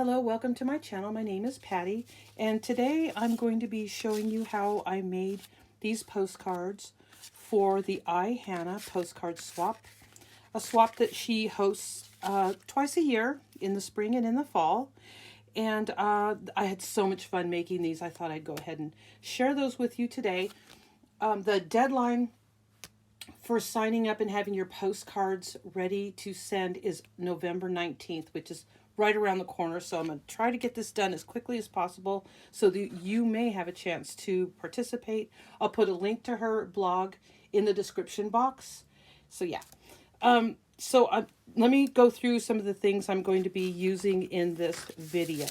Hello, welcome to my channel. My name is Patty, and today I'm going to be showing you how I made these postcards for the iHanna postcard swap. A swap that she hosts twice a year, in the spring and in the fall. And I had so much fun making these. I thought I'd go ahead and share those with you today. The deadline for signing up and having your postcards ready to send is November 19th, which is right around the corner. So I'm going to try to get this done as quickly as possible so that you may have a chance to participate. I'll put a link to her blog in the description box. So yeah. Let me go through some of the things I'm going to be using in this video.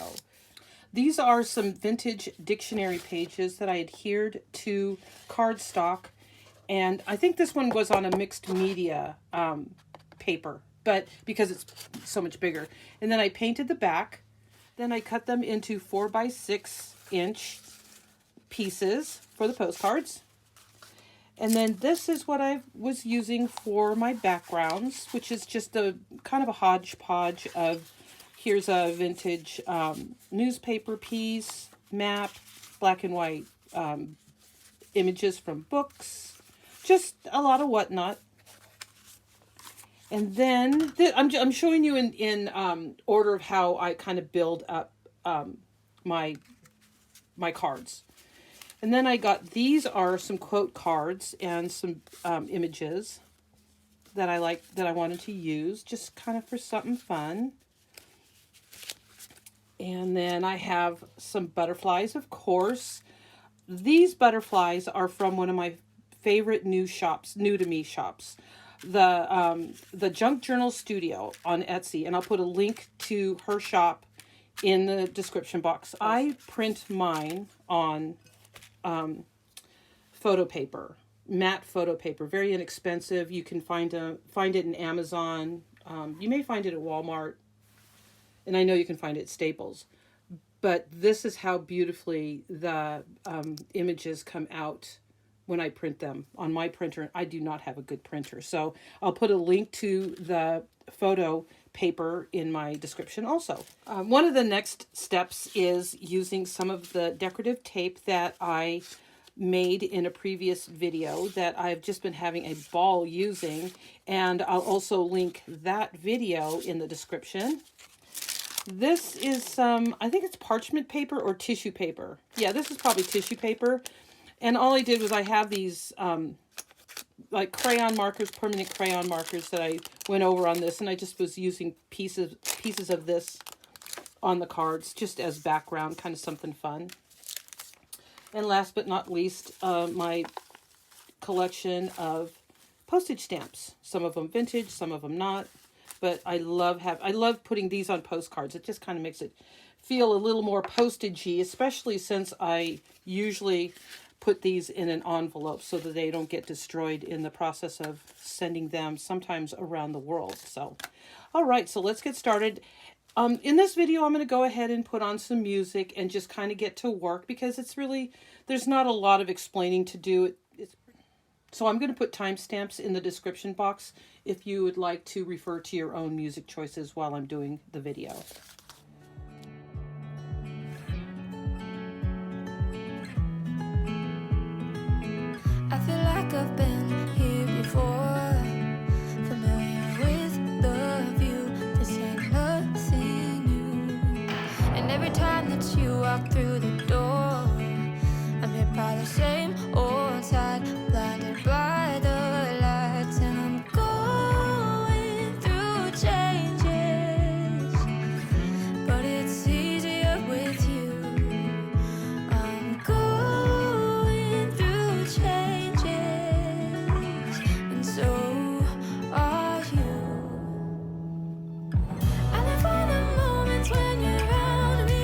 These are some vintage dictionary pages that I adhered to cardstock. And I think this one was on a mixed media paper, but because it's so much bigger. And then I painted the back. Then I cut them into 4x6-inch pieces for the postcards. And then this is what I was using for my backgrounds, which is just a kind of a hodgepodge of, here's a vintage newspaper piece, map, black and white images from books, just a lot of whatnot. And then I'm showing you in order of how I kind of build up my cards. And then I got, these are some quote cards and some images that I wanted to use just kind of for something fun. And then I have some butterflies, of course. These butterflies are from one of my favorite new to me shops. The Junk Journal Studio on Etsy, and I'll put a link to her shop in the description box. I print mine on photo paper, matte photo paper, very inexpensive. You can find it in Amazon. You may find it at Walmart, and I know you can find it at Staples. But this is how beautifully the images come out when I print them on my printer. I do not have a good printer, so I'll put a link to the photo paper in my description also. One of the next steps is using some of the decorative tape that I made in a previous video that I've just been having a ball using, and I'll also link that video in the description. This is some, I think it's parchment paper or tissue paper. Yeah, this is probably tissue paper. And all I did was I have these like crayon markers, permanent crayon markers that I went over on this, and I just was using pieces of this on the cards just as background, kind of something fun. And last but not least, my collection of postage stamps. Some of them vintage, some of them not. But I love putting these on postcards. It just kind of makes it feel a little more postagey, especially since I usually put these in an envelope so that they don't get destroyed in the process of sending them sometimes around the world. So, all right, so let's get started. In this video, I'm going to go ahead and put on some music and just kind of get to work because it's really, there's not a lot of explaining to do. So I'm going to put timestamps in the description box if you would like to refer to your own music choices while I'm doing the video. I've been here before, familiar with the view. This ain't nothing new. And every time that you walk through the door, I'm hit by the same old side, blinded by the lights, and I'm going through changes, but it's easier with you. I'm going through changes. So are you. I live for the moments when you're around me.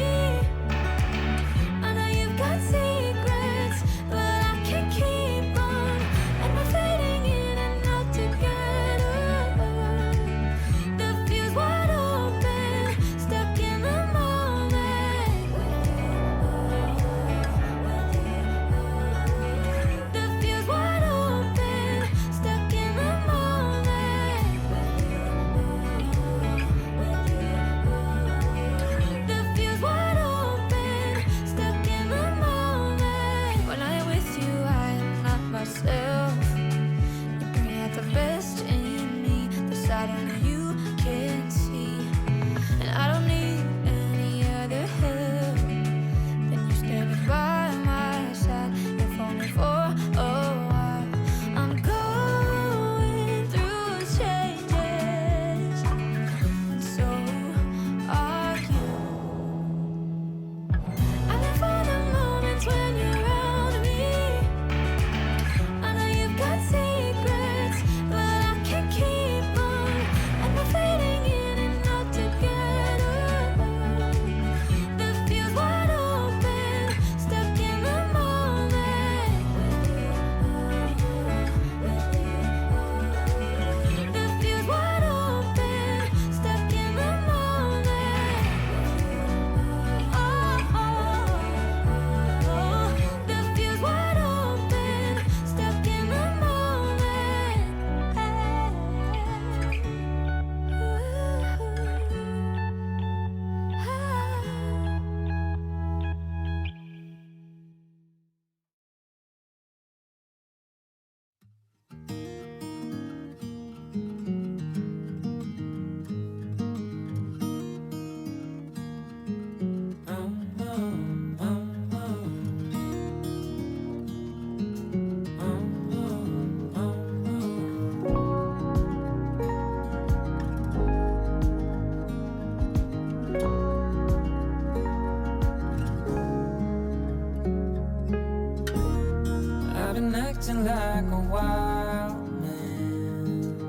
been acting like a wild man,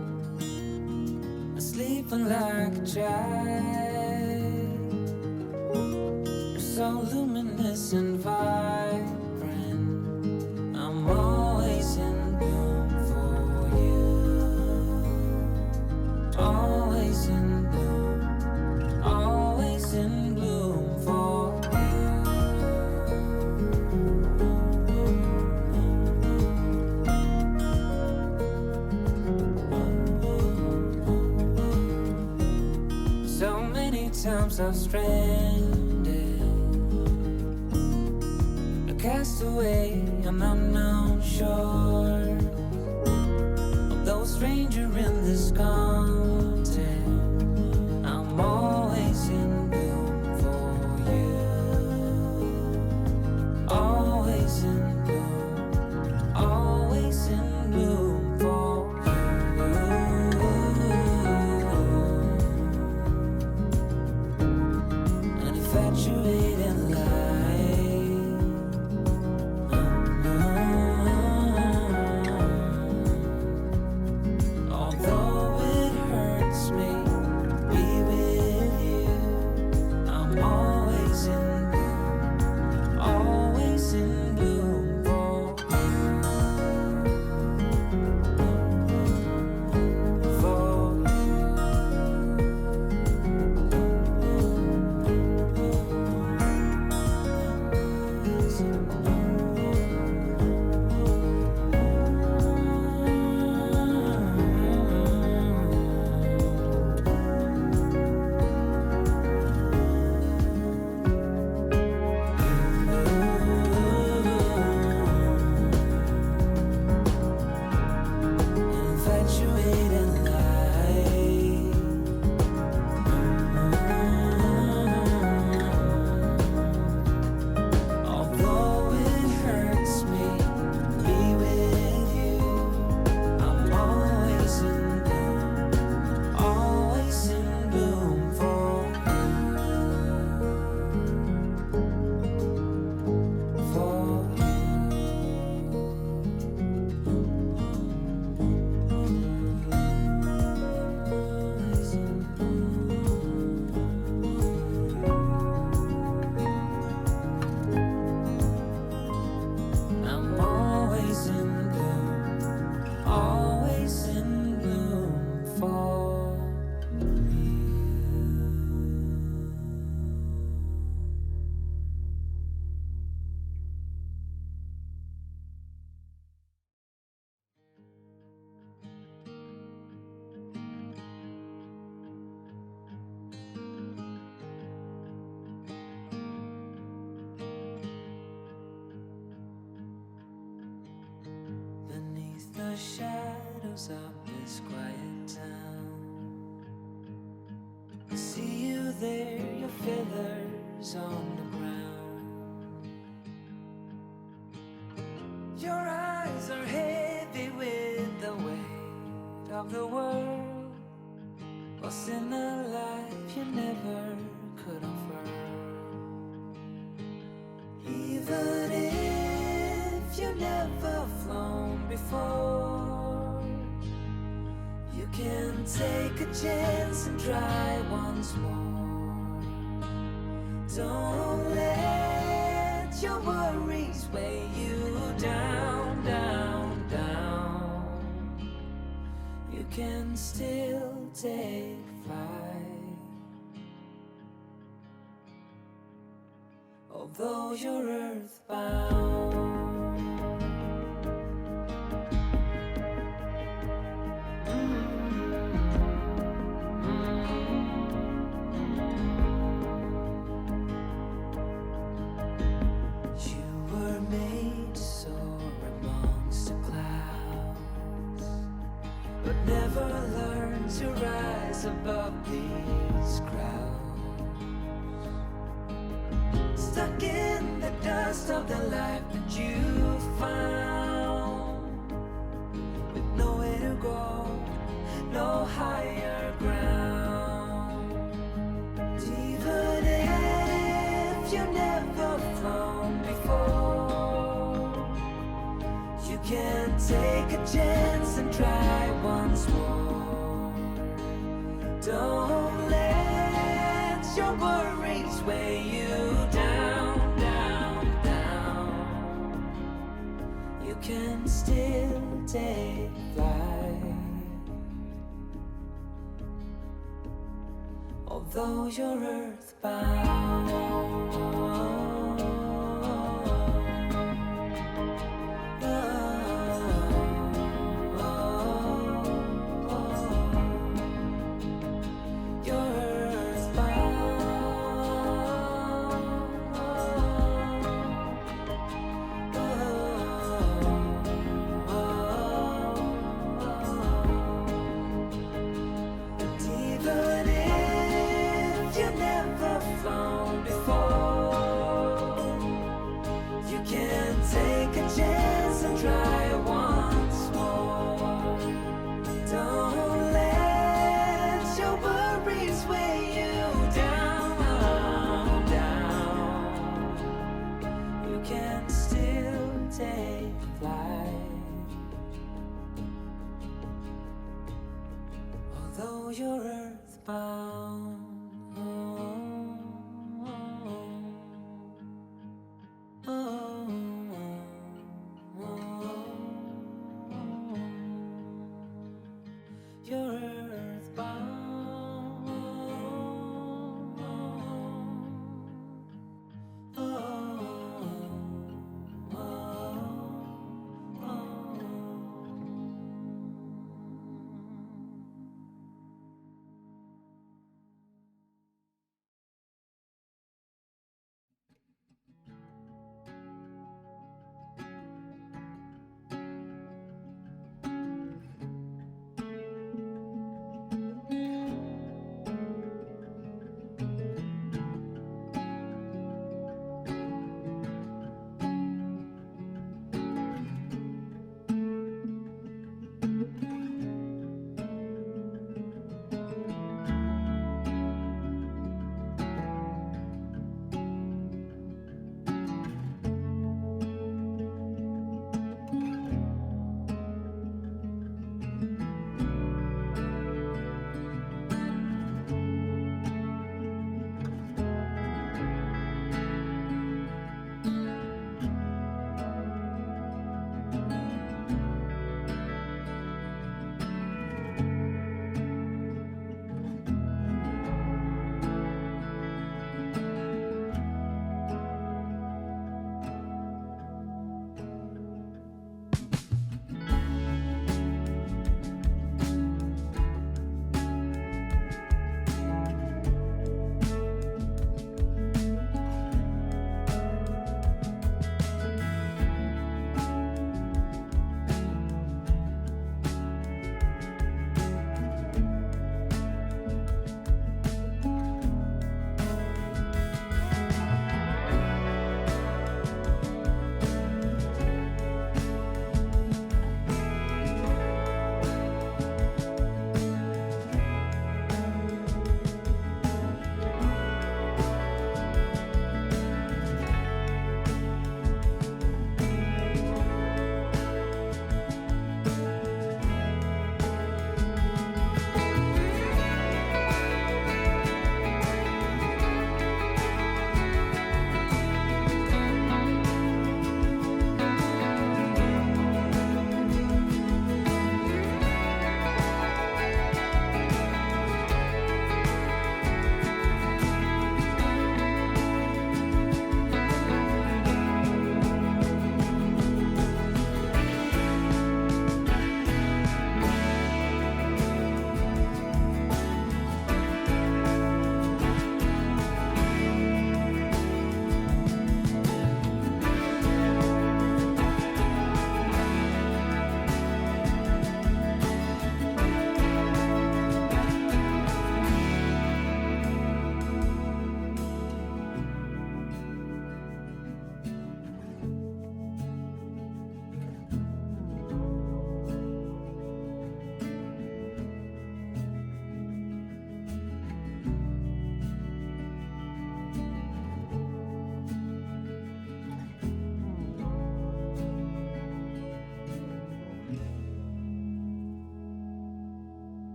sleeping like a child. You're so luminous and vibrant. I'm always in bloom for you. Always in bloom. Always in bloom for you. So many times I've stranded, a castaway on unknown shore, although a stranger in this continent. I'm always in bloom for you. Always in bloom. Always in bloom for you. An infatuated light. Although it hurts me, be with you. I'm always in bloom. Always in bloom for you. For infatuated light. Although it hurts me, be with you. I'm always in bloom. Always in bloom for you. For I'm always in bloom, always in bloom for you. Beneath the shadows of this quiet town, I see you there, your feathers on the ground. Your eyes are heavy with the weight of the world. What's in a life you never could afford? Even if you never flown before, you can take a chance and try once more. Don't let your worries weigh you down, down, down. You can still take flight, although you're earthbound. You were made to soar amongst the clouds, but never learn to rise above these crowds. Stuck in the dust of the life that you found, with nowhere to go, no higher ground. Even if you never flown before, you take a chance and try once more. Don't let your worries weigh you down, down, down. You can still take flight, although you're earthbound. Although you're earthbound. You're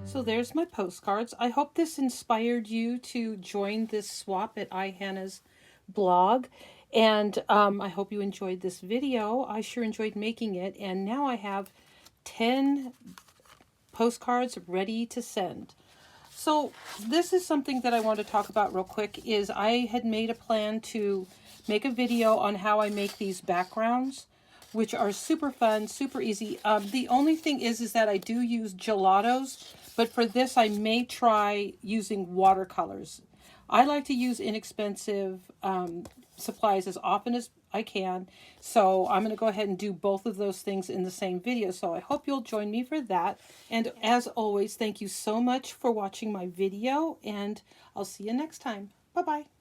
So there's my postcards. I hope this inspired you to join this swap at iHanna's blog. And I hope you enjoyed this video. I sure enjoyed making it. And now I have 10 postcards ready to send. So this is something that I want to talk about real quick. Is I had made a plan to make a video on how I make these backgrounds, which are super fun, super easy. The only thing is that I do use gelatos, but for this I may try using watercolors. I like to use inexpensive supplies as often as I can, so I'm going to go ahead and do both of those things in the same video. So I hope you'll join me for that. And as always, thank you so much for watching my video, and I'll see you next time. Bye-bye.